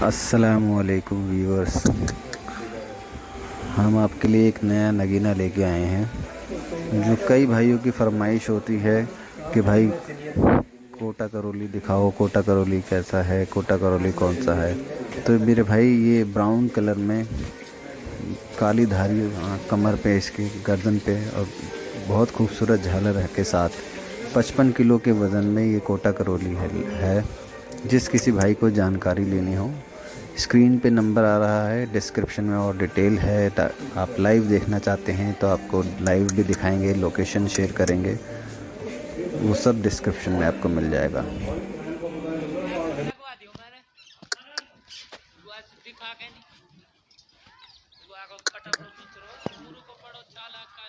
अस्सलामुअलैकुम व्यूअर्स। हम आपके लिए एक नया नगीना लेके आए हैं जो कई भाइयों की फरमाइश होती है कि भाई कोटा करौली दिखाओ, कोटा करौली कैसा है, कोटा करौली कौन सा है। तो मेरे भाई ये ब्राउन कलर में काली धारी कमर पे, इसकी गर्दन पे, और बहुत खूबसूरत झालर के साथ 55 किलो के वज़न में ये कोटा करौली है। जिस किसी भाई को जानकारी लेनी हो, स्क्रीन पे नंबर आ रहा है, डिस्क्रिप्शन में और डिटेल है। आप लाइव देखना चाहते हैं तो आपको लाइव भी दिखाएंगे, लोकेशन शेयर करेंगे, वो सब डिस्क्रिप्शन में आपको मिल जाएगा। लगवा दियो मैंने दिखा के नहीं। कटअप को पढ़ो चाला का